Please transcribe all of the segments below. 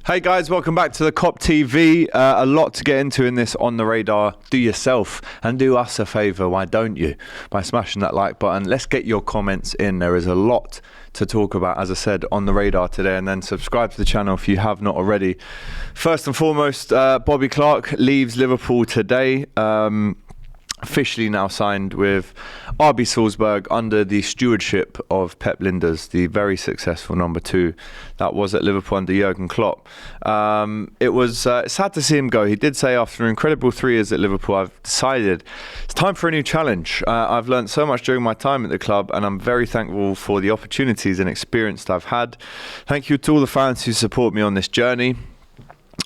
Hey guys, welcome back to the Kop TV. A lot to get into in this On The Radar. Do yourself and do us a favour, why don't you? By smashing that like button. Let's get your comments in. There is a lot to talk about, as I said, On The Radar today, and then subscribe to the channel if you have not already. First and foremost, Bobby Clark leaves Liverpool today. Officially now signed with RB Salzburg under the stewardship of Pep Lijnders, the very successful number 2 that was at Liverpool under Jurgen Klopp. It was sad to see him go. He did say after an incredible 3 years at Liverpool, I've decided it's time for a new challenge. I've learned so much during my time at the club, and I'm very thankful for the opportunities and experience that I've had. Thank you to all the fans who support me on this journey.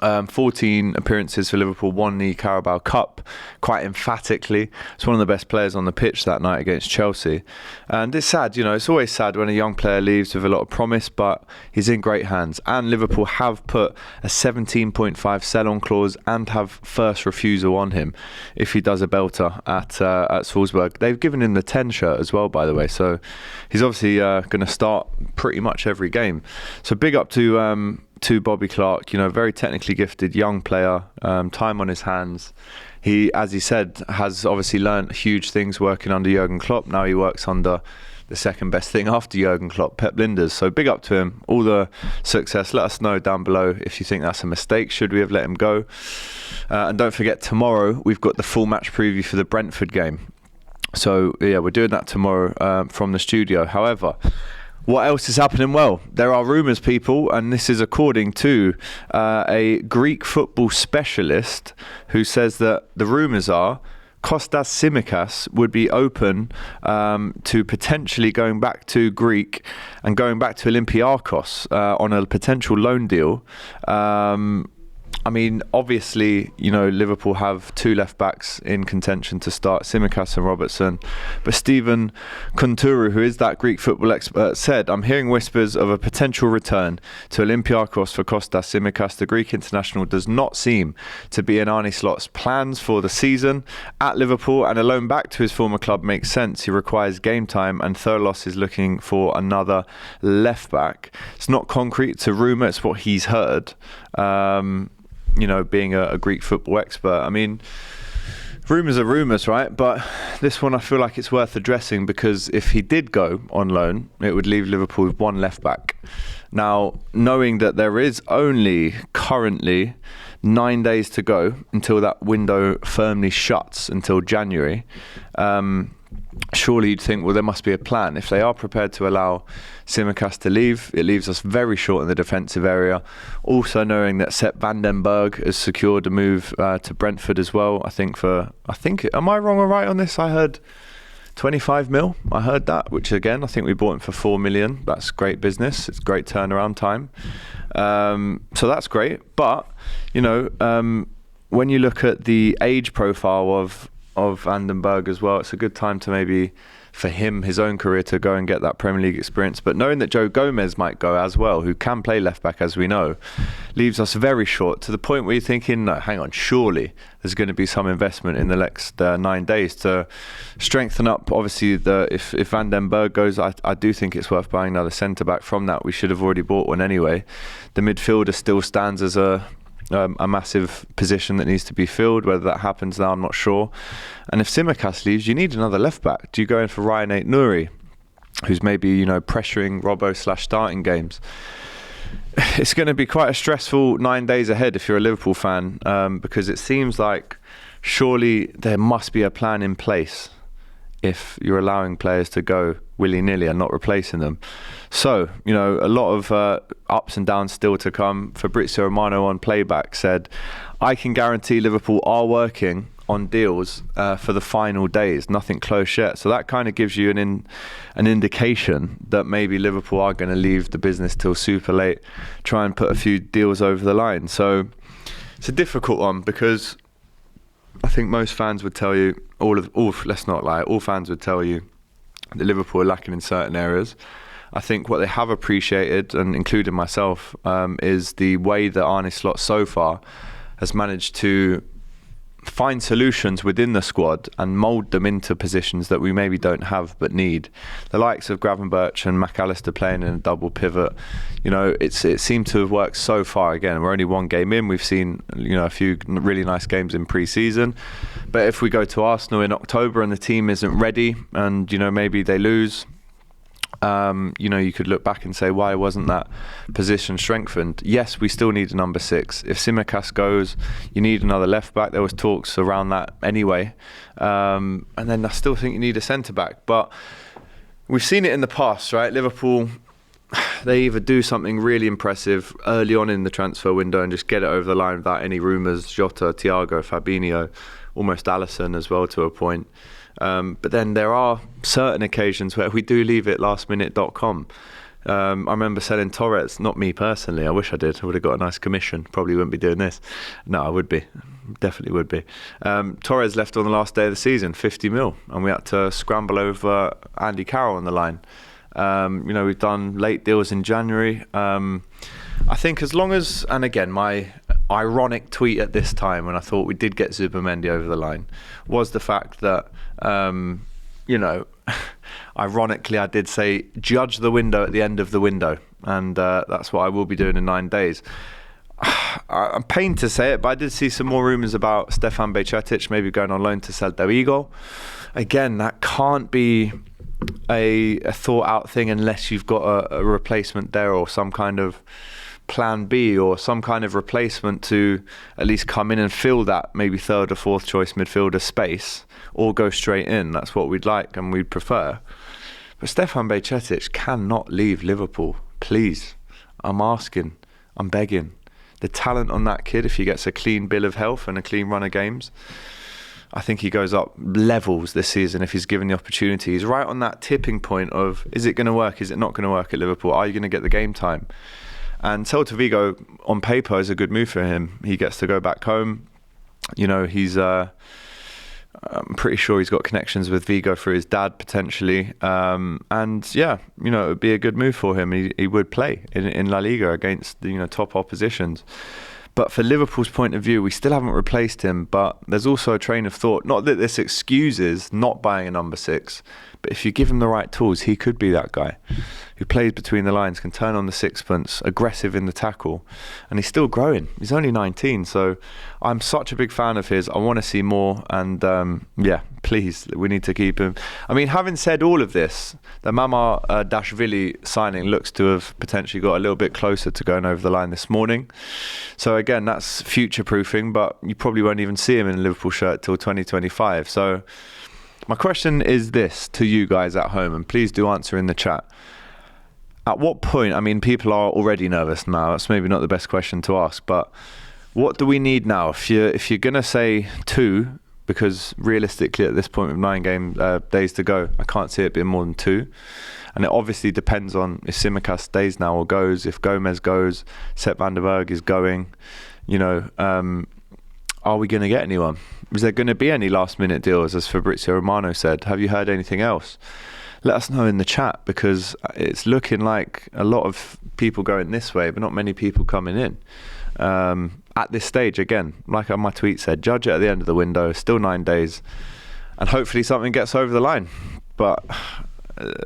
14 appearances for Liverpool, won the Carabao Cup quite emphatically. It's one of the best players on the pitch that night against Chelsea. And it's sad, it's always sad when a young player leaves with a lot of promise, but he's in great hands. And Liverpool have put a 17.5 sell-on clause and have first refusal on him if he does a belter at Salzburg. They've given him the 10 shirt as well, by the way, so he's obviously going to start pretty much every game. So big up to Bobby Clark, very technically gifted young player, time on his hands. He, as he said, has obviously learned huge things working under Jurgen Klopp. Now he works under the second best thing after Jurgen Klopp, Pep Lijnders. So big up to him, all the success. Let us know down below if you think that's a mistake. Should we have let him go? And don't forget, tomorrow we've got the full match preview for the Brentford game. So yeah, we're doing that tomorrow from the studio. However, what else is happening? Well, there are rumours, people, and this is according to a Greek football specialist who says that the rumours are Kostas Tsimikas would be open to potentially going back to Greek and going back to Olympiakos on a potential loan deal. Obviously, Liverpool have 2 left-backs in contention to start, Tsimikas and Robertson. But Stefan Betic, who is that Greek football expert, said, I'm hearing whispers of a potential return to Olympiakos for Kostas Tsimikas. The Greek international does not seem to be in Arne Slot's plans for the season at Liverpool, and a loan back to his former club makes sense. He requires game time, and Thurlos is looking for another left-back. It's not concrete, it's a rumour, it's what he's heard. Being a Greek football expert. Rumours are rumours, right? But this one I feel like it's worth addressing, because if he did go on loan, it would leave Liverpool with 1 left back. Now, knowing that there is only currently 9 days to go until that window firmly shuts until January, surely you'd think, well, there must be a plan. If they are prepared to allow Tsimikas to leave, it leaves us very short in the defensive area. Also knowing that Sepp van den Berg has secured a move to Brentford as well. I think, am I wrong or right on this? I heard 25 mil. I heard that, which again, I think we bought him for 4 million. That's great business. It's great turnaround time. So that's great. But, when you look at the age profile of Van den Berg as well, it's a good time to maybe, for him, his own career, to go and get that Premier League experience. But knowing that Joe Gomez might go as well, who can play left back as we know, leaves us very short, to the point where you're thinking, no, hang on, surely there's going to be some investment in the next 9 days to strengthen up. Obviously, if Van den Berg goes, I do think it's worth buying another centre back from that. We should have already bought one anyway. The midfielder still stands as a massive position that needs to be filled. Whether that happens now, I'm not sure. And if Tsimikas leaves, you need another left back. Do you go in for Ryan Ait-Nouri, who's maybe pressuring Robbo/starting games? It's going to be quite a stressful 9 days ahead if you're a Liverpool fan, because it seems like surely there must be a plan in place if you're allowing players to go willy-nilly and not replacing them. So, a lot of ups and downs still to come. Fabrizio Romano on playback said, I can guarantee Liverpool are working on deals for the final days, nothing close yet. So that kind of gives you an indication that maybe Liverpool are going to leave the business till super late, try and put a few deals over the line. So it's a difficult one, because I think most fans would tell you, let's not lie, all fans would tell you that Liverpool are lacking in certain areas. I think what they have appreciated, and including myself, is the way that Arne Slot so far has managed to find solutions within the squad and mould them into positions that we maybe don't have but need. The likes of Gravenberch and McAllister playing in a double pivot, you know, it seemed to have worked so far. Again, we're only one game in. We've seen, you know, a few really nice games in pre-season. But if we go to Arsenal in October and the team isn't ready and, you know, maybe they lose, you know, you could look back and say, why wasn't that position strengthened? Yes, we still need a number 6. If Tsimikas goes, you need another left back. There was talks around that anyway. And then I still think you need a centre back. But we've seen it in the past, right? Liverpool, they either do something really impressive early on in the transfer window and just get it over the line without any rumours. Jota, Thiago, Fabinho, almost Alisson as well to a point. But then there are certain occasions where we do leave it lastminute.com. I remember selling Torres, not me personally. I wish I did. I would have got a nice commission. Probably wouldn't be doing this. No, I would be. Definitely would be. Torres left on the last day of the season, 50 mil, and we had to scramble over Andy Carroll on the line. You know, we've done late deals in January. I think as long as, and again, my ironic tweet at this time when I thought we did get Zubimendi over the line was the fact that, you know, ironically I did say judge the window at the end of the window, and that's what I will be doing in 9 days. I'm pained to say it, but I did see some more rumours about Stefan Betic maybe going on loan to Celta Vigo. Again, that can't be a thought out thing unless you've got a replacement there or some kind of plan B or some kind of replacement to at least come in and fill that maybe third or fourth choice midfielder space, or go straight in. That's what we'd like and we'd prefer. But Stefan Betic cannot leave Liverpool. Please. I'm asking. I'm begging. The talent on that kid, if he gets a clean bill of health and a clean run of games, I think he goes up levels this season if he's given the opportunity. He's right on that tipping point of, is it going to work? Is it not going to work at Liverpool? Are you going to get the game time? And Celta Vigo, on paper, is a good move for him. He gets to go back home. You know, he's... I'm pretty sure he's got connections with Vigo through his dad, potentially. And yeah, you know, it would be a good move for him. He would play in La Liga against, you know, top oppositions. But for Liverpool's point of view, we still haven't replaced him. But there's also a train of thought, not that this excuses not buying a number 6, but if you give him the right tools, he could be that guy who plays between the lines, can turn on the sixpence, aggressive in the tackle, and he's still growing. He's only 19, so I'm such a big fan of his. I want to see more, and yeah, please, we need to keep him. I mean, having said all of this, the Mama Dashvili signing looks to have potentially got a little bit closer to going over the line this morning. So again, that's future-proofing, but you probably won't even see him in a Liverpool shirt till 2025. So my question is this to you guys at home, and please do answer in the chat. At what point, I mean, people are already nervous now. That's maybe not the best question to ask, but what do we need now? If you're going to say 2, because realistically at this point with 9 days to go, I can't see it being more than 2. And it obviously depends on if Tsimikas stays now or goes, if Gomez goes, Sepp van der Berg is going, you know, are we going to get anyone? Is there going to be any last minute deals, as Fabrizio Romano said? Have you heard anything else? Let us know in the chat, because it's looking like a lot of people going this way, but not many people coming in. At this stage, again, like my tweet said, judge it at the end of the window, still 9 days, and hopefully something gets over the line. But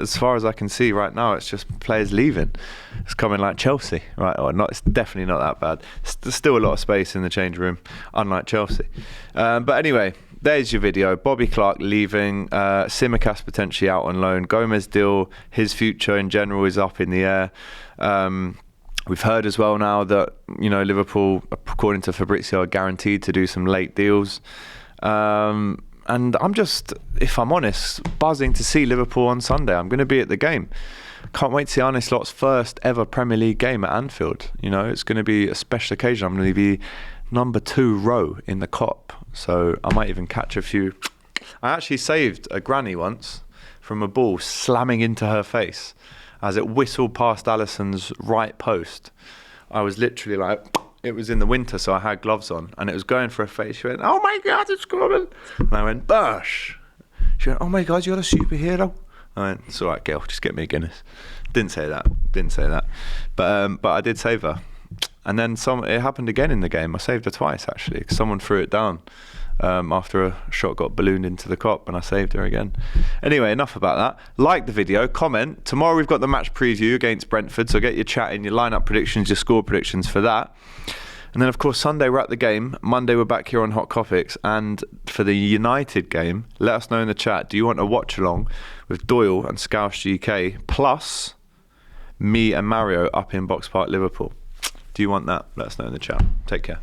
as far as I can see right now, it's just players leaving. It's coming like Chelsea, right? Or not? It's definitely not that bad. There's still a lot of space in the change room, unlike Chelsea. But anyway, there's your video. Bobby Clark leaving, Tsimikas potentially out on loan. Gomez deal, his future in general is up in the air. We've heard as well now that, you know, Liverpool, according to Fabrizio, are guaranteed to do some late deals. And I'm just, if I'm honest, buzzing to see Liverpool on Sunday. I'm going to be at the game. Can't wait to see Arne Slot's first ever Premier League game at Anfield. You know, it's going to be a special occasion. I'm going to be number 2 row in the Kop. So I might even catch a few. I actually saved a granny once from a ball slamming into her face as it whistled past Alisson's right post. I was literally like, it was in the winter, so I had gloves on, and it was going for her face. She went, "Oh my God, it's coming!" And I went, "Bush!" She went, "Oh my God, you're a superhero." I went, "It's all right, girl, just get me a Guinness." Didn't say that. But I did save her. And then it happened again in the game. I saved her twice, actually, because someone threw it down. after a shot got ballooned into the Kop and I saved her again. Anyway, enough about that. Like the video, comment. Tomorrow we've got the match preview against Brentford, so get your chat in, your lineup predictions, your score predictions for that. And then, of course, Sunday we're at the game. Monday we're back here on Hot Topics. And for the United game, let us know in the chat, do you want a watch-along with Doyle and Scouse GK, plus me and Mario up in Box Park, Liverpool? Do you want that? Let us know in the chat. Take care.